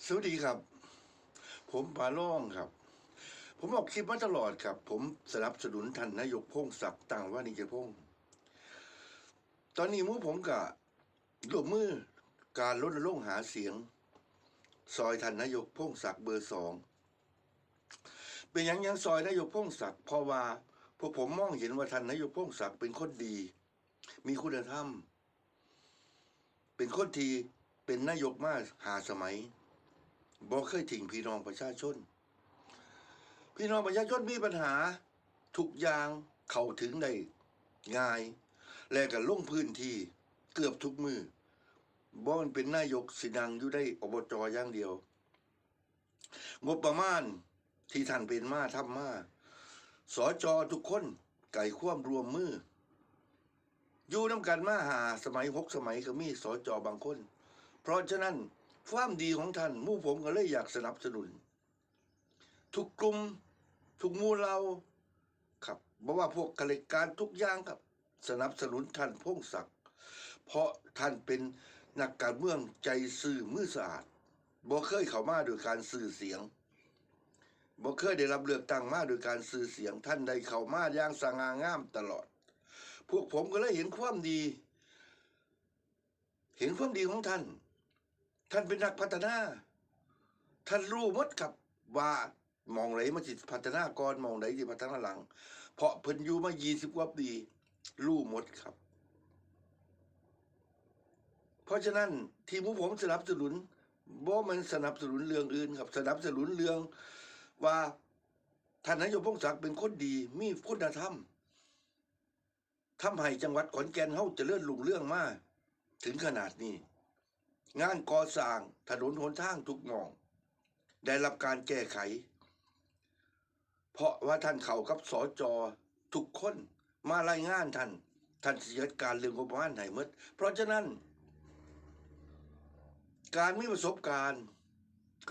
สวัสดีครับ ผมปาล่องครับ ผมออกคลิปมาตลอดครับ ผมสนับสนุนท่านนายกพงศักดิ์ตั้งวานิชพงศ์ตอนนี้มู่ผมกับร่วมมือการรณรงค์หาเสียง ซอยท่านนายกพงศักดิ์เบอร์สองเป็นยังซอยนายกพงศักดิ์เพราะว่าพวกผมมองเห็นว่าท่านนายกพงศักดิ์เป็นคนดี มีคุณธรรม เป็นคนที่เป็นนายกมา5 สมัยบ่เคยทิ้งพี่น้องประชาชน พี่น้องประชาชนมีปัญหาทุกอย่างเข้าถึงได้ง่าย และก็ลงพื้นที่เกือบทุกมือบ่มันเป็นนายกสินังอยู่ได้อบจอย่างเดียว งบประมาณที่ท่านเป็นมาทำมาสจทุกคนไก่คว่ำรวมมือ อยู่น้ำกันมา5 สมัย6 สมัยก็มีสจบางคน เพราะฉะนั้นความดีของท่านมู่ผมก็เลยอยากสนับสนุน ทุกกลุ่มทุกหมู่เราครับบอกว่าพวกข้าราชการทุกอย่างครับสนับสนุนท่านพงศักดิ์เพราะท่านเป็นนักการเมืองใจซื่อมือสะอาดบ่เคยเข้ามาโดยการสื่อเสียงบ่เคยได้รับเลือกตั้งมาโดยการสื่อเสียงท่านได้เข้ามาอย่างสง่างามตลอด พวกผมก็เลยเห็นความดี เห็นความดีของท่าน ท่านเป็นนักพัฒนา ท่านรู้หมดครับว่ามองไหนมันสิพัฒนาก่อนมองไหนสิพัฒนาหลัง เพราะเพิ่นอยู่มา20 กว่าปีรู้หมดครับ เพราะฉะนั้นที่ผมสนับสนุนบ่มันสนับสนุนเรื่องอื่นครับสนับสนุนเรื่องว่าท่านนายกพงศักดิ์เป็นคนดีมีคุณธรรมทำให้จังหวัดขอนแก่นเฮาเจริญรุ่งเรืองมาถึงขนาดนี้ งานก่อสร้างถนนหนทางทุกหม่องได้รับการแก้ไข เพราะว่าท่านเข้ากับสจทุกคนมารายงานท่านสิจัดการเรื่องงบประมาณให้หมดเพราะฉะนั้น การมีประสบการณ์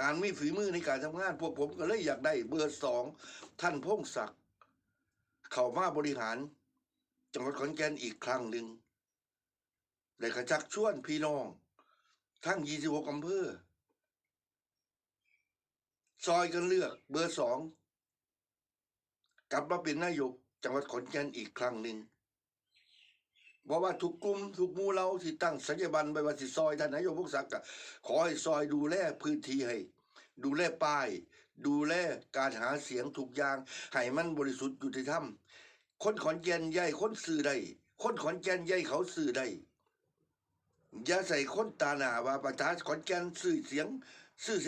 การมีฝีมือในการทำงานพวกผมก็เลยอยากได้เบอร์2ท่านพงศักดิ์เข้ามาบริหารจังหวัดขอนแก่นอีกครั้งหนึ่งได้กระชักชวนพี่น้องทั้ง26 อำเภอซอยกันเลือกเบอร์2กลับมาเป็นนายกจังหวัดขอนแก่นอีกครั้งหนึ่งเพราะว่าทุกกลุ่มทุกหมู่เราที่ตั้งสัญญาบันไปว่าสิซอยท่านนายกพงศักดิ์ขอให้ซอยดูแลพื้นที่ให้ดูแลป้ายดูแลการหาเสียงทุกอย่างให้มันบริสุทธิ์ยุติธรรมคนขอนแก่นใหญ่คนสื่อได้คนขอนแก่นใหญ่เขาสื่อได้อย่าใส่คนตาหนาว่าประชาขอนแก่นสื่อเสีย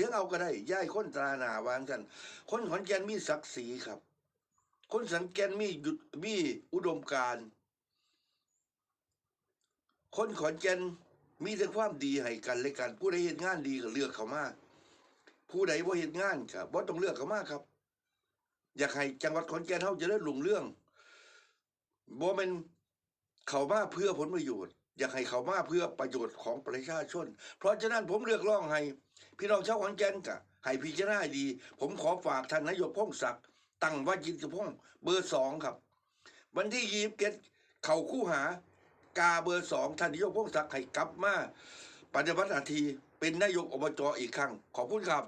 งเอาก็ได้ย่ายคนตาหนาวางกันคนขอนแก่นมีศักดิ์ศรีครับ คนขอนแก่นมีอุดมการณ์คนขอนแก่นมีแต่ความดีให้กันและกันผู้ใดเฮ็ดงานดีก็เลือกเขามาผู้ใดบ่เฮ็ดงานก็บ่ต้องเลือกเขามาครับ อยากให้จังหวัดขอนแก่นเฮาเจริญรุ่งเรืองบ่แม่นเข้ามาเพื่อผลประโยชน์อยากให้เข้ามาเพื่อประโยชน์ของประชาชนเพราะฉะนั้นผมเลือกร้องให้พี่น้องชาวขอนแก่นก็ให้พิจารณาดีผมขอฝากท่านนายกพงศักดิ์ตั้งวานิชพงศ์เบอร์2ครับวันที่27เข้าคู่หากาเบอร์2ท่านนายกพงศักดิ์ให้กลับมาปฏิบัติหน้าที่เป็นนายกอบจอีกครั้งขอบคุณครับ